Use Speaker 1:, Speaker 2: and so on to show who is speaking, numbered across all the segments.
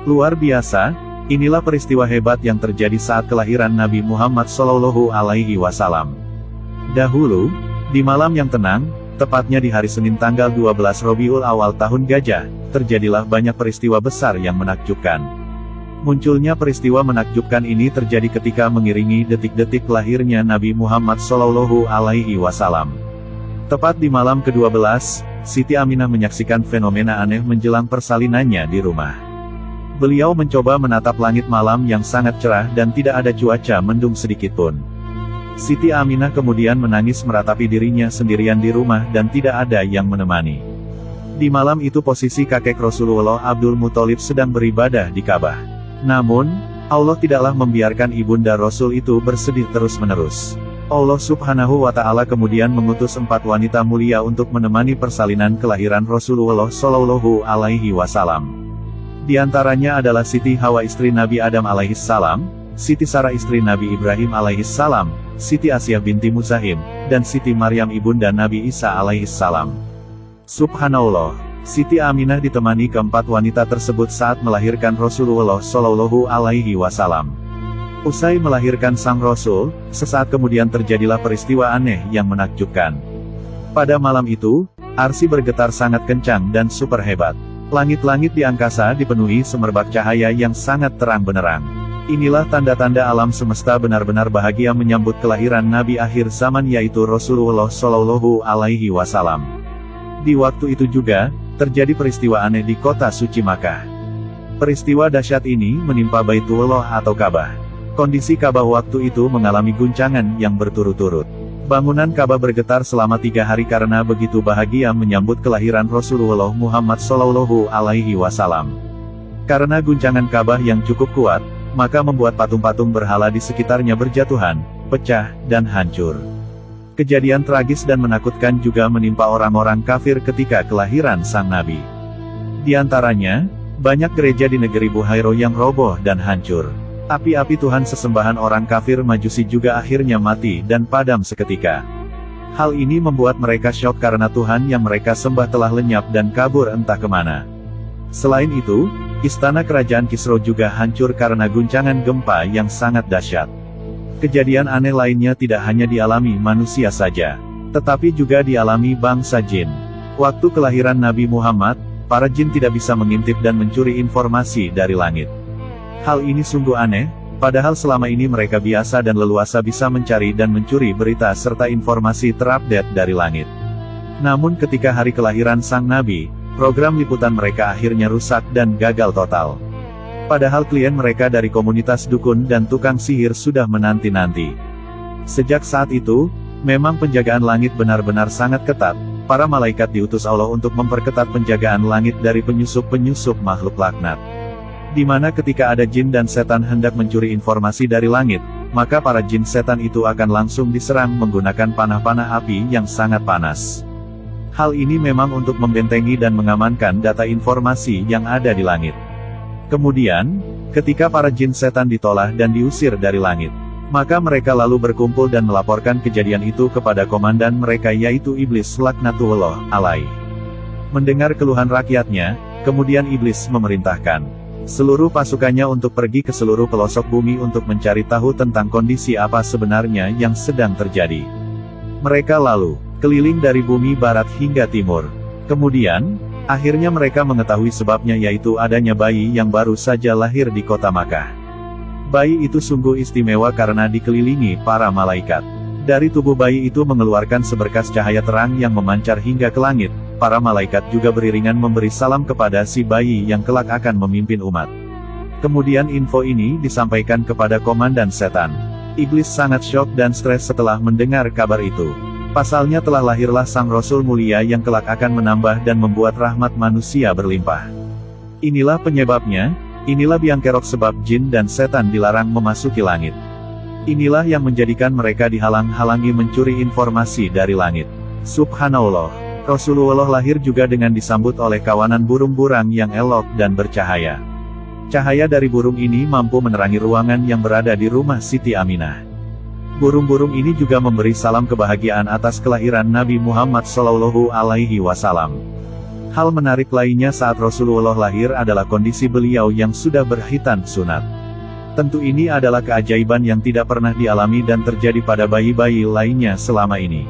Speaker 1: Luar biasa, inilah peristiwa hebat yang terjadi saat kelahiran Nabi Muhammad Shallallahu Alaihi Wasallam. Dahulu, di malam yang tenang, tepatnya di hari Senin tanggal 12 Rabiul Awal tahun Gajah, terjadilah banyak peristiwa besar yang menakjubkan. Munculnya peristiwa menakjubkan ini terjadi ketika mengiringi detik-detik lahirnya Nabi Muhammad Shallallahu Alaihi Wasallam. Tepat di malam ke-12, Siti Aminah menyaksikan fenomena aneh menjelang persalinannya di rumah. Beliau mencoba menatap langit malam yang sangat cerah dan tidak ada cuaca mendung sedikitpun. Siti Aminah kemudian menangis meratapi dirinya sendirian di rumah dan tidak ada yang menemani. Di malam itu posisi kakek Rasulullah Abdul Muthalib sedang beribadah di Ka'bah. Namun, Allah tidaklah membiarkan ibunda Rasul itu bersedih terus-menerus. Allah Subhanahu wa Ta'ala kemudian mengutus 4 wanita mulia untuk menemani persalinan kelahiran Rasulullah Shallallahu Alaihi Wasallam. Di antaranya adalah Siti Hawa istri Nabi Adam alaihissalam, Siti Sarah istri Nabi Ibrahim alaihissalam, Siti Asyah binti Muzahim, dan Siti Maryam ibunda Nabi Isa alaihissalam. Subhanallah, Siti Aminah ditemani keempat wanita tersebut saat melahirkan Rasulullah Shallallahu Alaihi Wasallam. Usai melahirkan sang Rasul, sesaat kemudian terjadilah peristiwa aneh yang menakjubkan. Pada malam itu, arsy bergetar sangat kencang dan super hebat. Langit-langit di angkasa dipenuhi semerbak cahaya yang sangat terang benderang. Inilah tanda-tanda alam semesta benar-benar bahagia menyambut kelahiran Nabi akhir zaman yaitu Rasulullah Shallallahu Alaihi Wasallam. Di waktu itu juga, terjadi peristiwa aneh di kota suci Makkah. Peristiwa dahsyat ini menimpa Baitullah atau Ka'bah. Kondisi Ka'bah waktu itu mengalami guncangan yang berturut-turut. Bangunan Ka'bah bergetar selama 3 hari karena begitu bahagia menyambut kelahiran Rasulullah Muhammad Shallallahu Alaihi Wasallam. Karena guncangan Ka'bah yang cukup kuat, maka membuat patung-patung berhala di sekitarnya berjatuhan, pecah, dan hancur. Kejadian tragis dan menakutkan juga menimpa orang-orang kafir ketika kelahiran sang Nabi. Di antaranya, banyak gereja di negeri Buhairo yang roboh dan hancur. Api-api Tuhan sesembahan orang kafir Majusi juga akhirnya mati dan padam seketika. Hal ini membuat mereka syok karena Tuhan yang mereka sembah telah lenyap dan kabur entah kemana. Selain itu, istana kerajaan Kisra juga hancur karena guncangan gempa yang sangat dahsyat. Kejadian aneh lainnya tidak hanya dialami manusia saja, tetapi juga dialami bangsa jin. Waktu kelahiran Nabi Muhammad, para jin tidak bisa mengintip dan mencuri informasi dari langit. Hal ini sungguh aneh, padahal selama ini mereka biasa dan leluasa bisa mencari dan mencuri berita serta informasi terupdate dari langit. Namun ketika hari kelahiran sang Nabi, program liputan mereka akhirnya rusak dan gagal total. Padahal klien mereka dari komunitas dukun dan tukang sihir sudah menanti-nanti. Sejak saat itu, memang penjagaan langit benar-benar sangat ketat. Para malaikat diutus Allah untuk memperketat penjagaan langit dari penyusup-penyusup makhluk laknat. Di mana ketika ada jin dan setan hendak mencuri informasi dari langit, maka para jin setan itu akan langsung diserang menggunakan panah-panah api yang sangat panas. Hal ini memang untuk membentengi dan mengamankan data informasi yang ada di langit. Kemudian, ketika para jin setan ditolak dan diusir dari langit, maka mereka lalu berkumpul dan melaporkan kejadian itu kepada komandan mereka yaitu Iblis laknatullah alaih. Mendengar keluhan rakyatnya, kemudian Iblis memerintahkan seluruh pasukannya untuk pergi ke seluruh pelosok bumi untuk mencari tahu tentang kondisi apa sebenarnya yang sedang terjadi. Mereka lalu keliling dari bumi barat hingga timur. Kemudian, akhirnya mereka mengetahui sebabnya yaitu adanya bayi yang baru saja lahir di kota Makkah. Bayi itu sungguh istimewa karena dikelilingi para malaikat. Dari tubuh bayi itu mengeluarkan seberkas cahaya terang yang memancar hingga ke langit. Para malaikat juga beriringan memberi salam kepada si bayi yang kelak akan memimpin umat. Kemudian info ini disampaikan kepada komandan setan. Iblis sangat syok dan stres setelah mendengar kabar itu. Pasalnya telah lahirlah sang Rasul mulia yang kelak akan menambah dan membuat rahmat manusia berlimpah. Inilah penyebabnya, inilah biang kerok sebab jin dan setan dilarang memasuki langit. Inilah yang menjadikan mereka dihalang-halangi mencuri informasi dari langit. Subhanallah. Rasulullah lahir juga dengan disambut oleh kawanan burung-burung yang elok dan bercahaya. Cahaya dari burung ini mampu menerangi ruangan yang berada di rumah Siti Aminah. Burung-burung ini juga memberi salam kebahagiaan atas kelahiran Nabi Muhammad Shallallahu Alaihi Wasallam. Hal menarik lainnya saat Rasulullah lahir adalah kondisi beliau yang sudah berkhitan sunat. Tentu ini adalah keajaiban yang tidak pernah dialami dan terjadi pada bayi-bayi lainnya selama ini.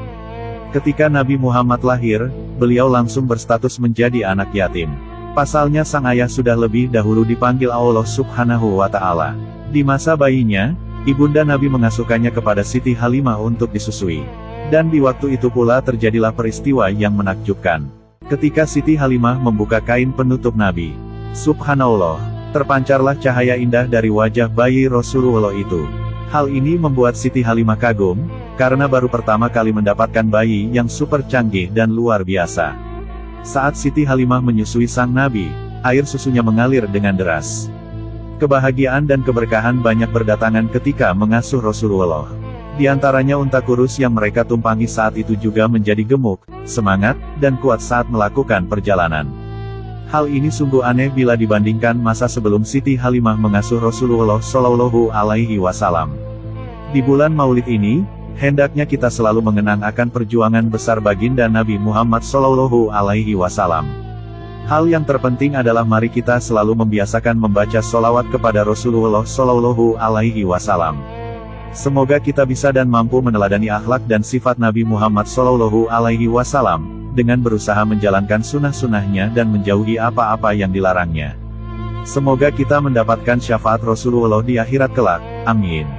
Speaker 1: Ketika Nabi Muhammad lahir, beliau langsung berstatus menjadi anak yatim. Pasalnya sang ayah sudah lebih dahulu dipanggil Allah Subhanahu wa Ta'ala. Di masa bayinya, ibunda Nabi mengasuhkannya kepada Siti Halimah untuk disusui. Dan di waktu itu pula terjadilah peristiwa yang menakjubkan. Ketika Siti Halimah membuka kain penutup Nabi, subhanallah, terpancarlah cahaya indah dari wajah bayi Rasulullah itu. Hal ini membuat Siti Halimah kagum, karena baru pertama kali mendapatkan bayi yang super canggih dan luar biasa. Saat Siti Halimah menyusui sang Nabi, air susunya mengalir dengan deras. Kebahagiaan dan keberkahan banyak berdatangan ketika mengasuh Rasulullah. Di antaranya unta kurus yang mereka tumpangi saat itu juga menjadi gemuk, semangat, dan kuat saat melakukan perjalanan. Hal ini sungguh aneh bila dibandingkan masa sebelum Siti Halimah mengasuh Rasulullah Shallallahu Alaihi Wasallam. Di bulan Maulid ini, hendaknya kita selalu mengenang akan perjuangan besar baginda Nabi Muhammad Shallallahu Alaihi Wasallam. Hal yang terpenting adalah mari kita selalu membiasakan membaca sholawat kepada Rasulullah Shallallahu Alaihi Wasallam. Semoga kita bisa dan mampu meneladani akhlak dan sifat Nabi Muhammad Shallallahu Alaihi Wasallam, dengan berusaha menjalankan sunnah-sunnahnya dan menjauhi apa-apa yang dilarangnya. Semoga kita mendapatkan syafaat Rasulullah di akhirat kelak. Amin.